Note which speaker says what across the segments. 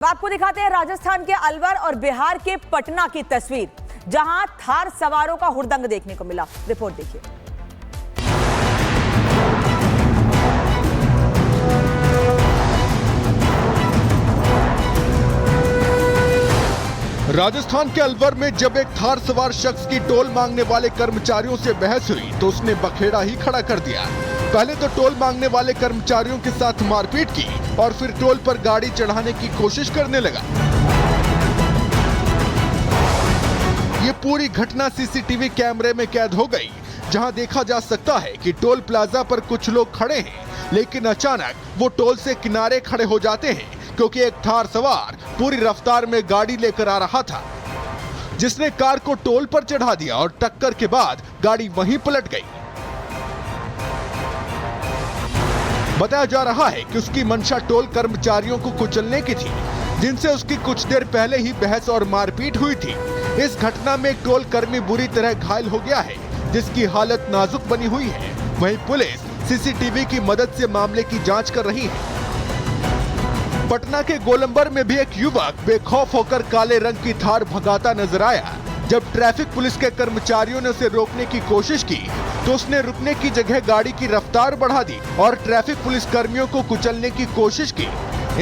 Speaker 1: आपको दिखाते हैं राजस्थान के अलवर और बिहार के पटना की तस्वीर, जहां थार सवारों का हुड़दंग देखने को मिला। रिपोर्ट देखिए।
Speaker 2: राजस्थान के अलवर में जब एक थार सवार शख्स की टोल मांगने वाले कर्मचारियों से बहस हुई तो उसने बखेड़ा ही खड़ा कर दिया। पहले तो टोल मांगने वाले कर्मचारियों के साथ मारपीट की और फिर टोल पर गाड़ी चढ़ाने की कोशिश करने लगा। ये पूरी घटना सीसीटीवी कैमरे में कैद हो गई, जहां देखा जा सकता है कि टोल प्लाजा पर कुछ लोग खड़े हैं, लेकिन अचानक वो टोल से किनारे खड़े हो जाते हैं क्योंकि एक थार सवार पूरी रफ्तार में गाड़ी लेकर आ रहा था, जिसने कार को टोल पर चढ़ा दिया और टक्कर के बाद गाड़ी वहीं पलट गई। बताया जा रहा है कि उसकी मंशा टोल कर्मचारियों को कुचलने की थी, जिनसे उसकी कुछ देर पहले ही बहस और मारपीट हुई थी। इस घटना में एक टोल कर्मी बुरी तरह घायल हो गया है, जिसकी हालत नाजुक बनी हुई है। वहीं पुलिस सीसीटीवी की मदद से मामले की जांच कर रही है। पटना के गोलंबर में भी एक युवक बेखौफ होकर काले रंग की थार भगाता नजर आया। जब ट्रैफिक पुलिस के कर्मचारियों ने उसे रोकने की कोशिश की तो उसने रुकने की जगह गाड़ी की रफ्तार बढ़ा दी और ट्रैफिक पुलिस कर्मियों को कुचलने की कोशिश की।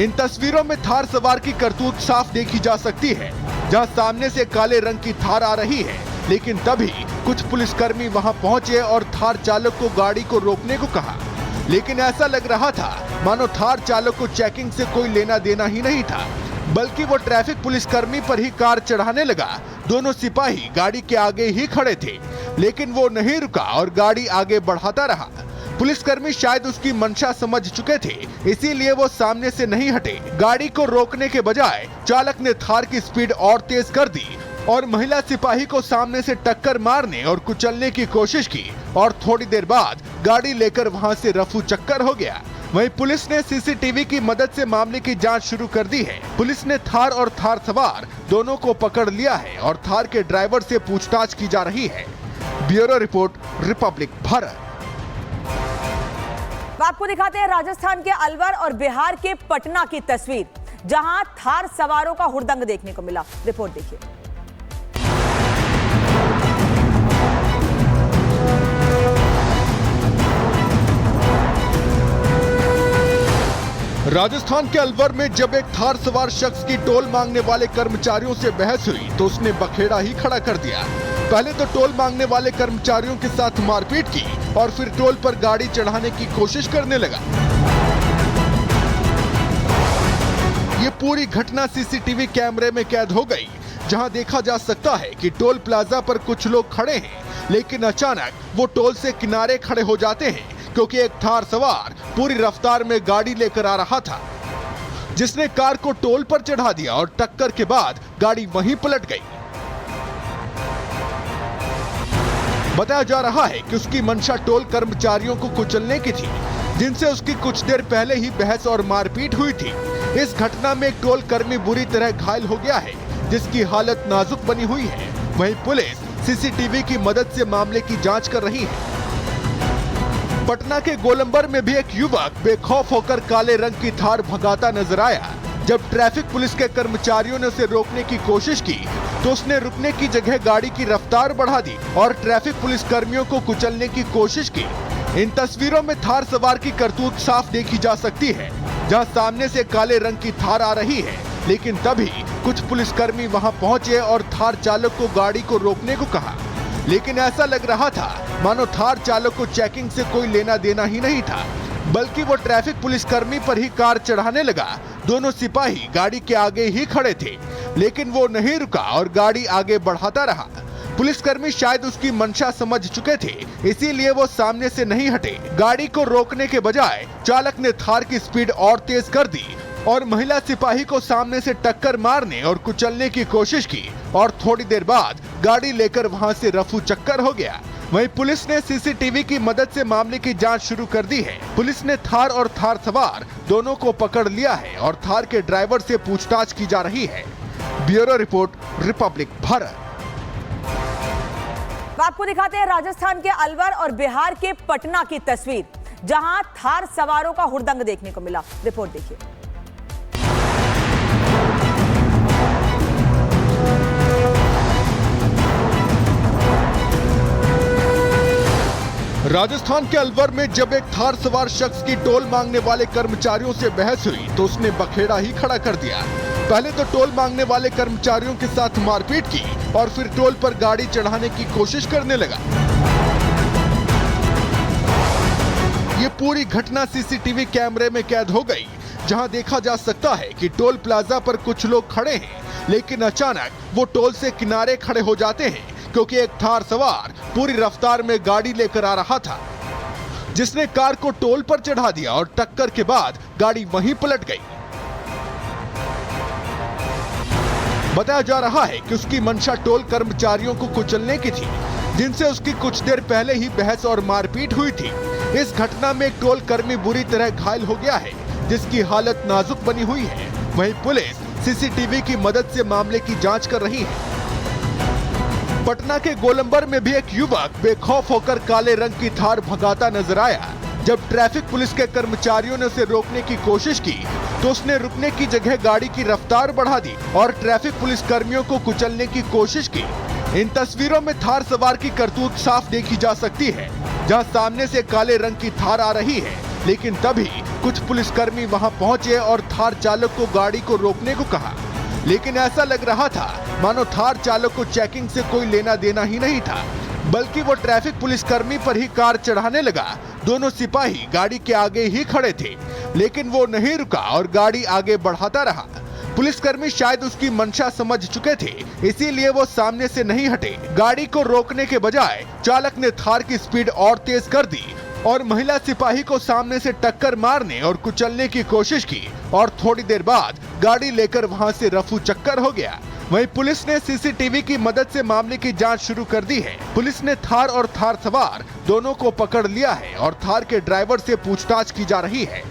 Speaker 2: इन तस्वीरों में थार सवार की करतूत साफ देखी जा सकती है, जहां सामने से काले रंग की थार आ रही है, लेकिन तभी कुछ पुलिसकर्मी वहां पहुंचे और थार चालक को गाड़ी को रोकने को कहा। लेकिन ऐसा लग रहा था मानो थार चालक को चेकिंग से कोई लेना देना ही नहीं था, बल्कि वो ट्रैफिक पुलिसकर्मी पर ही कार चढ़ाने लगा। दोनों सिपाही गाड़ी के आगे ही खड़े थे, लेकिन वो नहीं रुका और गाड़ी आगे बढ़ाता रहा। पुलिसकर्मी शायद उसकी मंशा समझ चुके थे, इसीलिए वो सामने से नहीं हटे। गाड़ी को रोकने के बजाय चालक ने थार की स्पीड और तेज कर दी और महिला सिपाही को सामने से टक्कर मारने और कुचलने की कोशिश की और थोड़ी देर बाद गाड़ी लेकर वहां से रफू चक्कर हो गया। वहीं पुलिस ने सीसीटीवी की मदद से मामले की जांच शुरू कर दी है। पुलिस ने थार और थार सवार दोनों को पकड़ लिया है और थार के ड्राइवर से पूछताछ की जा रही है। Bureau report, Republic Bharat.
Speaker 1: आपको दिखाते हैं राजस्थान के अलवर और बिहार के पटना की तस्वीर, जहां थार सवारों का हुड़दंग देखने को मिला। रिपोर्ट देखिए।
Speaker 2: राजस्थान के अलवर में जब एक थार सवार शख्स की टोल मांगने वाले कर्मचारियों से बहस हुई तो उसने बखेड़ा ही खड़ा कर दिया। पहले तो टोल मांगने वाले कर्मचारियों के साथ मारपीट की और फिर टोल पर गाड़ी चढ़ाने की कोशिश करने लगा। ये पूरी घटना सीसीटीवी कैमरे में कैद हो गई, जहां देखा जा सकता है कि टोल प्लाजा पर कुछ लोग खड़े हैं, लेकिन अचानक वो टोल से किनारे खड़े हो जाते हैं क्योंकि एक थार सवार पूरी रफ्तार में गाड़ी लेकर आ रहा था, जिसने कार को टोल पर चढ़ा दिया और टक्कर के बाद गाड़ी वहीं पलट गई। बताया जा रहा है कि उसकी मंशा टोल कर्मचारियों को कुचलने की थी, जिनसे उसकी कुछ देर पहले ही बहस और मारपीट हुई थी। इस घटना में एक टोल कर्मी बुरी तरह घायल हो गया है, जिसकी हालत नाजुक बनी हुई है। वहीं पुलिस सीसीटीवी की मदद से मामले की जांच कर रही है। पटना के गोलंबर में भी एक युवक बेखौफ होकर काले रंग की थार भगाता नजर आया। जब ट्रैफिक पुलिस के कर्मचारियों ने उसे रोकने की कोशिश की तो उसने रुकने की जगह गाड़ी की रफ्तार बढ़ा दी और ट्रैफिक पुलिस कर्मियों को कुचलने की कोशिश की। इन तस्वीरों में थार सवार की करतूत साफ देखी जा सकती है, जहां सामने से काले रंग की थार आ रही है, लेकिन तभी कुछ पुलिसकर्मी वहां पहुंचे और थार चालक को गाड़ी को रोकने को कहा। लेकिन ऐसा लग रहा था मानो थार चालक को चेकिंग से कोई लेना देना ही नहीं था, बल्कि वो ट्रैफिक पुलिसकर्मी पर ही कार चढ़ाने लगा। दोनों सिपाही गाड़ी के आगे ही खड़े थे, लेकिन वो नहीं रुका और गाड़ी आगे बढ़ाता रहा। पुलिसकर्मी शायद उसकी मंशा समझ चुके थे, इसीलिए वो सामने से नहीं हटे। गाड़ी को रोकने के बजाय चालक ने थार की स्पीड और तेज कर दी और महिला सिपाही को सामने से टक्कर मारने और कुचलने की कोशिश की और थोड़ी देर बाद गाड़ी लेकर वहां से रफू चक्कर हो गया। वहीं पुलिस ने सीसीटीवी की मदद से मामले की जांच शुरू कर दी है। पुलिस ने थार और थार सवार दोनों को पकड़ लिया है और थार के ड्राइवर से पूछताछ की जा रही है। Bureau report, Republic Bharat.
Speaker 1: आपको दिखाते हैं राजस्थान के अलवर और बिहार के पटना की तस्वीर, जहां थार सवारों का हुड़दंग देखने को मिला। रिपोर्ट देखिए।
Speaker 2: राजस्थान के अलवर में जब एक थार सवार शख्स की टोल मांगने वाले कर्मचारियों से बहस हुई तो उसने बखेड़ा ही खड़ा कर दिया। पहले तो टोल मांगने वाले कर्मचारियों के साथ मारपीट की और फिर टोल पर गाड़ी चढ़ाने की कोशिश करने लगा। ये पूरी घटना सीसीटीवी कैमरे में कैद हो गई, जहां देखा जा सकता है कि टोल प्लाजा पर कुछ लोग खड़े हैं, लेकिन अचानक वो टोल से किनारे खड़े हो जाते हैं क्योंकि एक थार सवार पूरी रफ्तार में गाड़ी लेकर आ रहा था, जिसने कार को टोल पर चढ़ा दिया और टक्कर के बाद गाड़ी वहीं पलट गई। बताया जा रहा है कि उसकी मंशा टोल कर्मचारियों को कुचलने की थी, जिनसे उसकी कुछ देर पहले ही बहस और मारपीट हुई थी। इस घटना में एक टोल कर्मी बुरी तरह घायल हो गया है, जिसकी हालत नाजुक बनी हुई है। वहीं पुलिस सीसीटीवी की मदद से मामले की जांच कर रही है। पटना के गोलंबर में भी एक युवक बेखौफ होकर काले रंग की थार भगाता नजर आया। जब ट्रैफिक पुलिस के कर्मचारियों ने उसे रोकने की कोशिश की तो उसने रुकने की जगह गाड़ी की रफ्तार बढ़ा दी और ट्रैफिक पुलिस कर्मियों को कुचलने की कोशिश की। इन तस्वीरों में थार सवार की करतूत साफ देखी जा सकती है, जहां सामने से काले रंग की थार आ रही है, लेकिन तभी कुछ पुलिसकर्मी वहां पहुंचे और थार चालक को गाड़ी को रोकने को कहा। लेकिन ऐसा लग रहा था मानो थार चालक को चेकिंग से कोई लेना देना ही नहीं था, बल्कि वो ट्रैफिक पुलिसकर्मी पर ही कार चढ़ाने लगा। दोनों सिपाही गाड़ी के आगे ही खड़े थे, लेकिन वो नहीं रुका और गाड़ी आगे बढ़ाता रहा। पुलिसकर्मी शायद उसकी मंशा समझ चुके थे, इसीलिए वो सामने से नहीं हटे। गाड़ी को रोकने के बजाय चालक ने थार की स्पीड और तेज कर दी और महिला सिपाही को सामने से टक्कर मारने और कुचलने की कोशिश की और थोड़ी देर बाद गाड़ी लेकर वहां से रफू चक्कर हो गया। वहीं पुलिस ने सीसीटीवी की मदद से मामले की जांच शुरू कर दी है। पुलिस ने थार और थार सवार दोनों को पकड़ लिया है और थार के ड्राइवर से पूछताछ की जा रही है।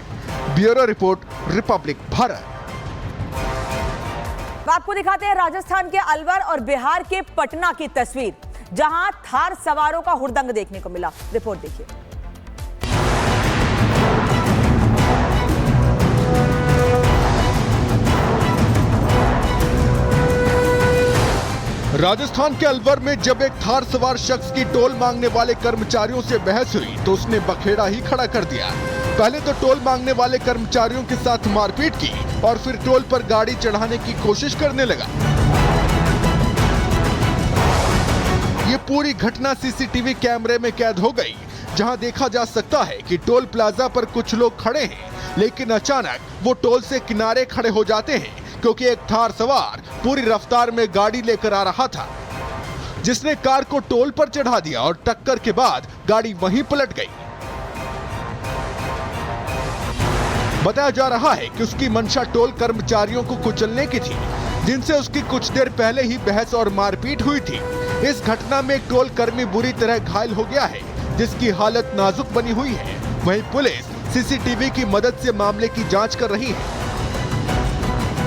Speaker 2: Bureau report, Republic Bharat.
Speaker 1: आपको दिखाते हैं राजस्थान के अलवर और बिहार के पटना की तस्वीर, जहां थार सवारों का हुड़दंग देखने को मिला। रिपोर्ट देखिए।
Speaker 2: राजस्थान के अलवर में जब एक थार सवार शख्स की टोल मांगने वाले कर्मचारियों से बहस हुई तो उसने बखेड़ा ही खड़ा कर दिया। पहले तो टोल मांगने वाले कर्मचारियों के साथ मारपीट की और फिर टोल पर गाड़ी चढ़ाने की कोशिश करने लगा। ये पूरी घटना सीसीटीवी कैमरे में कैद हो गई, जहां देखा जा सकता है कि टोल प्लाजा पर कुछ लोग खड़े हैं, लेकिन अचानक वो टोल से किनारे खड़े हो जाते हैं क्योंकि एक थार सवार पूरी रफ्तार में गाड़ी लेकर आ रहा था, जिसने कार को टोल पर चढ़ा दिया और टक्कर के बाद गाड़ी वहीं पलट गई। बताया जा रहा है कि उसकी मंशा टोल कर्मचारियों को कुचलने की थी, जिनसे उसकी कुछ देर पहले ही बहस और मारपीट हुई थी। इस घटना में एक टोल कर्मी बुरी तरह घायल हो गया है, जिसकी हालत नाजुक बनी हुई है। वहीं पुलिस सीसीटीवी की मदद से मामले की जांच कर रही है।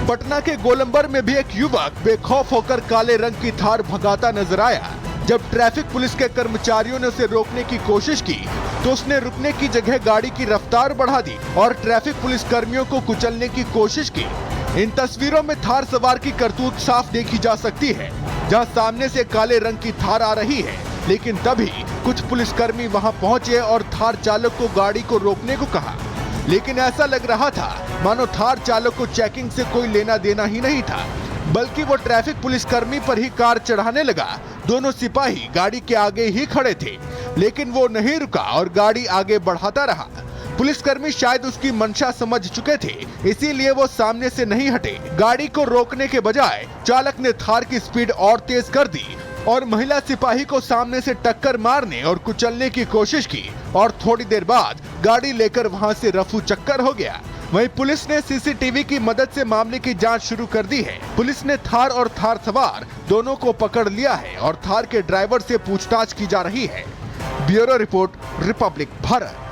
Speaker 2: पटना के गोलंबर में भी एक युवक बेखौफ होकर काले रंग की थार भगाता नजर आया। जब ट्रैफिक पुलिस के कर्मचारियों ने उसे रोकने की कोशिश की तो उसने रुकने की जगह गाड़ी की रफ्तार बढ़ा दी और ट्रैफिक पुलिस कर्मियों को कुचलने की कोशिश की। इन तस्वीरों में थार सवार की करतूत साफ देखी जा सकती है, जहां सामने से काले रंग की थार आ रही है, लेकिन तभी कुछ पुलिसकर्मी वहां पहुंचे और थार चालक को गाड़ी को रोकने को कहा। लेकिन ऐसा लग रहा था मानो थार चालक को चेकिंग से कोई लेना देना ही नहीं था, बल्कि वो ट्रैफिक पुलिसकर्मी पर ही कार चढ़ाने लगा। दोनों सिपाही गाड़ी के आगे ही खड़े थे, लेकिन वो नहीं रुका और गाड़ी आगे बढ़ाता रहा। पुलिसकर्मी शायद उसकी मंशा समझ चुके थे, इसीलिए वो सामने से नहीं हटे। गाड़ी को रोकने के बजाय चालक ने थार की स्पीड और तेज कर दी और महिला सिपाही को सामने से टक्कर मारने और कुचलने की कोशिश की और थोड़ी देर बाद गाड़ी लेकर वहां से रफू चक्कर हो गया। वहीं पुलिस ने सीसीटीवी की मदद से मामले की जांच शुरू कर दी है। पुलिस ने थार और थार सवार दोनों को पकड़ लिया है और थार के ड्राइवर से पूछताछ की जा रही है। Bureau report, Republic Bharat.